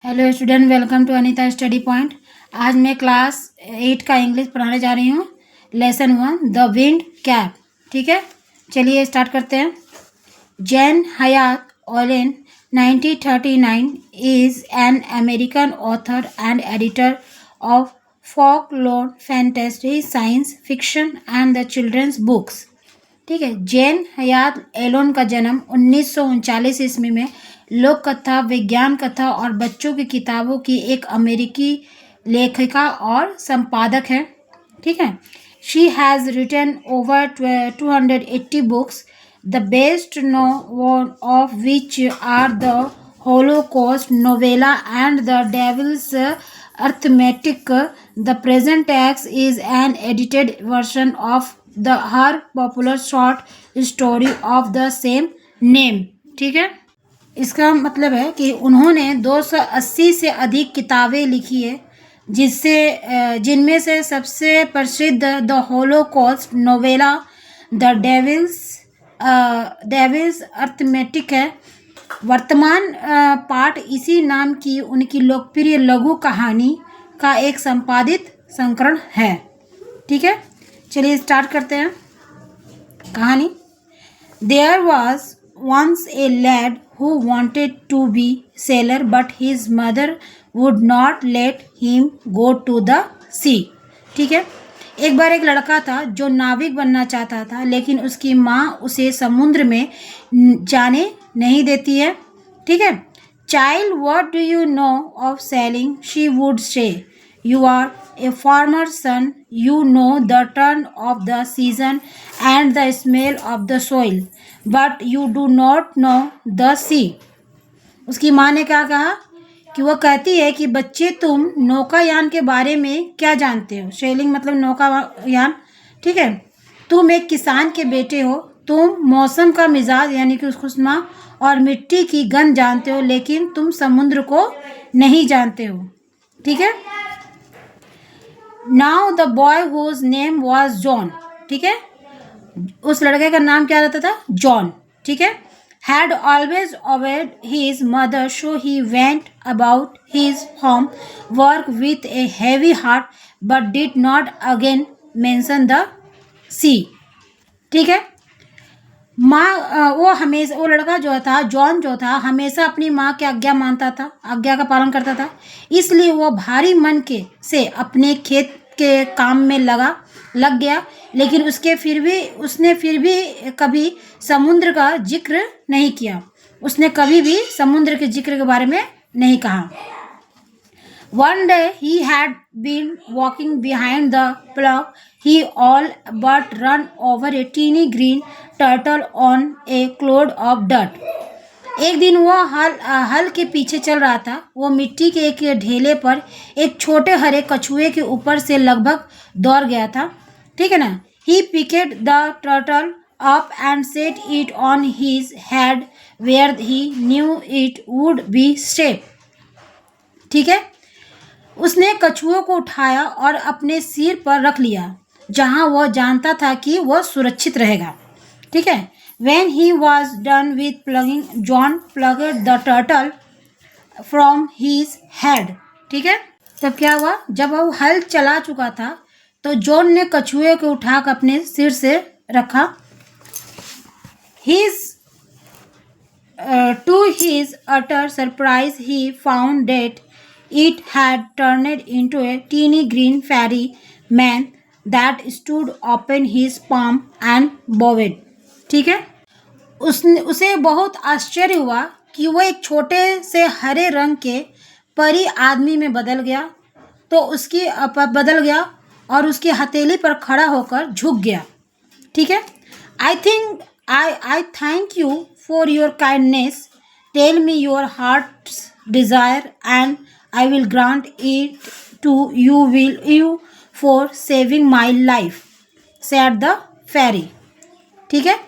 Hello student, welcome to Anita study point. आज मैं class 8 का इंग्लिश पढ़ाने जा रही हूँ। Lesson 1 the wind cap. ठीक है, चलिए स्टार्ट करते हैं। Jane Hyatt Yolen 1939 is an American author and editor of folklore, fantasy, science fiction and the children's books. ठीक है, जैन हयात एलोन का जन्म 1939 ईस्वी में लोक कथा, विज्ञान कथा और बच्चों की किताबों की एक अमेरिकी लेखिका और संपादक है। ठीक है, she has written over 280 books, the best known of which are the Holocaust novella and the Devil's Arithmetic. The present text is an edited version of her popular short story of the same name. ठीक है, इसका मतलब है कि उन्होंने 280 से अधिक किताबें लिखी है, जिनमें से सबसे प्रसिद्ध the Holocaust novella, the Devil's arithmetic है। वर्तमान पाठ इसी नाम की उनकी लोकप्रिय लघु कहानी का एक संपादित संस्करण है। ठीक है, चलिए स्टार्ट करते हैं कहानी। There was once a lad who wanted to be sailor, but his mother would not let him go to the sea. ठीक है, एक बार एक लड़का था जो नाविक बनना चाहता था, लेकिन उसकी माँ उसे समुद्र में जाने नहीं देती है। ठीक है, Child, what do you know of sailing? She would say. You are a farmer's son. You know the turn of the season and the smell of the soil, but you do not know the sea. उसकी माँ ने क्या कहा कि वह कहती है कि बच्चे, तुम नौकायान के बारे में क्या जानते हो? सेलिंग मतलब नौकायान। ठीक है, तुम एक किसान के बेटे हो। तुम मौसम का मिजाज यानी कि खुशनुमा और मिट्टी की गंध जानते हो, लेकिन तुम समुद्र को नहीं जानते हो। ठीक है, now the boy whose name was John. ठीक है, उस लड़के का नाम क्या रहता था? जॉन। ठीक है, had always obeyed his mother, so he went about his home work with a heavy heart, but did not again mention the sea. ठीक है, वो लड़का जो था, जॉन जो था, हमेशा अपनी माँ की आज्ञा मानता था, आज्ञा का पालन करता था। इसलिए वो भारी मन से अपने खेत के काम में लग गया, लेकिन उसने फिर भी कभी समुद्र का जिक्र नहीं किया। उसने कभी भी समुद्र के जिक्र के बारे में नहीं कहा। One day he had been walking behind the plough. He all but run over a teeny green turtle on a clod of dirt. एक दिन वो हल के पीछे चल रहा था। वो मिट्टी के एक ढेले पर एक छोटे हरे कछुए के ऊपर से लगभग दौड़ गया था। ठीक है ना। He picked the turtle up and set it on his head where he knew it would be safe. ठीक है, उसने कछुओं को उठाया और अपने सिर पर रख लिया, जहां वह जानता था कि वह सुरक्षित रहेगा। ठीक है, when he was done with plugging, John plucked the turtle from his head. ठीक है, तब क्या हुआ? जब वो हल चला चुका था तो जॉन ने कछुए को उठाकर अपने सिर से रखा। To his utter surprise, he found that it had turned into a teeny green fairy man that stood upon his palm and bowed. ठीक है, उसे बहुत आश्चर्य हुआ कि वह एक छोटे से हरे रंग के परी आदमी में बदल गया और उसकी हथेली पर खड़ा होकर झुक गया। ठीक है, I thank you for your kindness. Tell me your heart's desire and I will grant it to you for saving my life, said the fairy. ठीक है,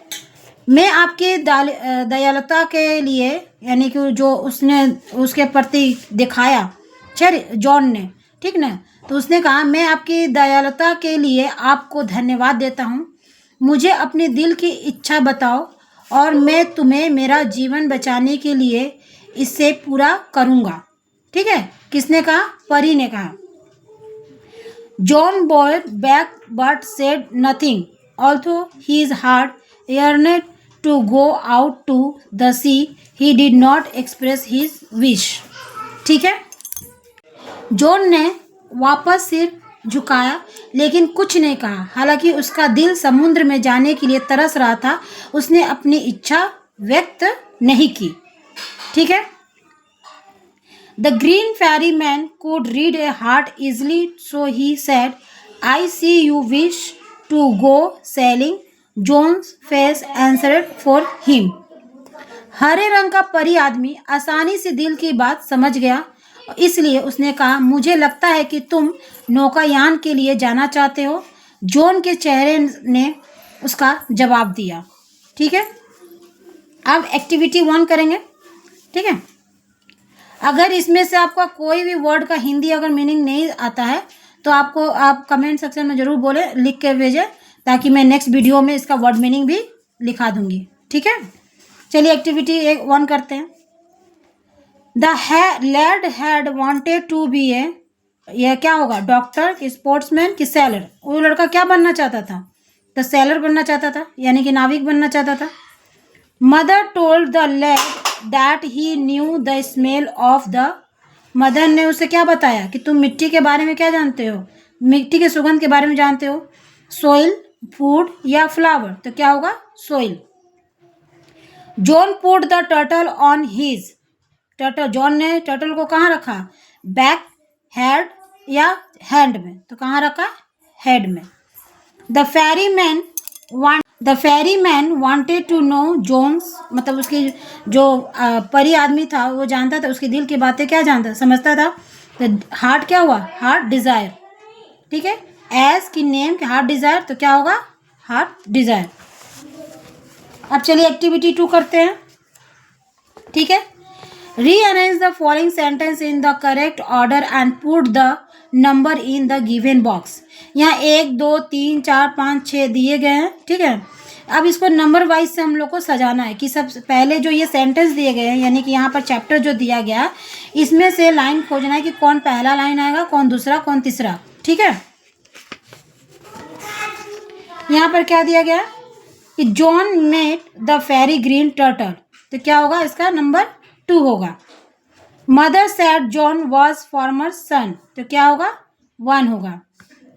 मैं आपके दयालुता के लिए, यानी कि जो उसने उसके प्रति दिखाया जॉन ने, ठीक ना, तो उसने कहा, मैं आपकी दयालुता के लिए आपको धन्यवाद देता हूँ। मुझे अपने दिल की इच्छा बताओ और मैं तुम्हें मेरा जीवन बचाने के लिए इसे पूरा करूँगा। ठीक है, किसने कहा? परी ने कहा। John bowed back but said nothing although his heart yearned to go out to the sea, he did not express his wish। ठीक है, जॉन ने वापस सिर झुकाया लेकिन कुछ नहीं कहा। हालांकि उसका दिल समुद्र में जाने के लिए तरस रहा था, उसने अपनी इच्छा व्यक्त नहीं की। ठीक है, the green fairy man could read a heart easily, so he said, I see you wish to go sailing. John's face answered for him. हरे रंग का परी आदमी आसानी से दिल की बात समझ गया, इसलिए उसने कहा, मुझे लगता है कि तुम नौकायान के लिए जाना चाहते हो। जॉन के चेहरे ने उसका जवाब दिया। ठीक है, अब एक्टिविटी 1 करेंगे। ठीक है, अगर इसमें से आपका कोई भी वर्ड का हिंदी अगर मीनिंग नहीं आता है तो आप कमेंट सेक्शन में ज़रूर बोले, लिख के भेजें, ताकि मैं नेक्स्ट वीडियो में इसका वर्ड मीनिंग भी लिखा दूंगी। ठीक है, चलिए एक्टिविटी 1 करते हैं। The lad had wanted to be a, यह क्या होगा? डॉक्टर, स्पोर्ट्समैन कि सेलर? वो लड़का क्या बनना चाहता था? तो सेलर बनना चाहता था, यानी कि नाविक बनना चाहता था। Mother told the lad that he knew the smell of the, mother ने उसे क्या बताया कि तुम मिट्टी के बारे में क्या जानते हो? मिट्टी के सुगंध के बारे में जानते हो। सोइल, फूड या फ्लावर? तो क्या होगा? Soil. John put the turtle on his, turtle, John ने टर्टल को कहाँ रखा? बैक, हेड या हैंड में? तो कहाँ रखा? हेड में। The ferry man wanted to know John's, मतलब उसकी जो परी आदमी था वो जानता था, उसके दिल की बातें क्या जानता, समझता था। तो हार्ट क्या हुआ? Heart Dzire. ठीक है, एज की नेम के हार्ट डिजायर, तो क्या होगा? Heart Dzire. अब चलिए एक्टिविटी 2 करते हैं। ठीक है, rearrange the following sentence in the correct order and put the number in the given box. यहाँ 1 2 3 4 5 6 दिए गए हैं। ठीक है, अब इसको नंबर वाइज से हम लोग को सजाना है कि सबसे पहले जो ये सेंटेंस दिए गए हैं, यानी कि यहाँ पर चैप्टर जो दिया गया, इसमें से लाइन खोजना है कि कौन पहला लाइन आएगा, कौन दूसरा, कौन तीसरा। ठीक है, यहाँ पर क्या दिया गया कि John met the fairy green turtle, तो क्या होगा? इसका नंबर 2 होगा। Mother said John was farmer son, तो क्या होगा? 1 होगा।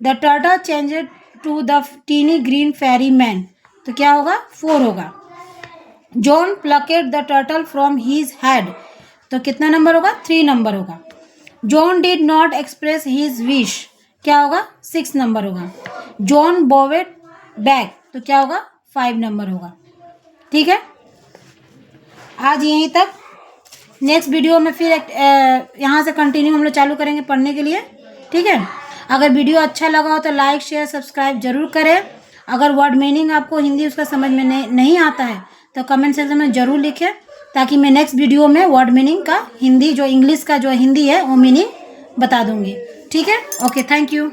The turtle changed to the tiny green fairy man, तो क्या होगा? 4 होगा। John plucked the turtle from his head, तो कितना नंबर होगा? 3 नंबर होगा। John did not express his wish, क्या होगा? 6 नंबर होगा। जॉन बोवेड बैक, तो क्या होगा? 5 नंबर होगा। ठीक है, आज यहीं तक। नेक्स्ट वीडियो में फिर यहाँ से कंटिन्यू हम लोग चालू करेंगे पढ़ने के लिए। ठीक है, अगर वीडियो अच्छा लगा हो तो लाइक शेयर सब्सक्राइब जरूर करें। अगर वर्ड मीनिंग आपको हिंदी उसका समझ में नहीं आता है तो कमेंट सेक्शन में ज़रूर लिखें, ताकि मैं नेक्स्ट वीडियो में वर्ड मीनिंग का हिंदी, जो इंग्लिश का जो हिंदी है वो मीनिंग बता दूंगी। ठीक है, ओके, थैंक यू।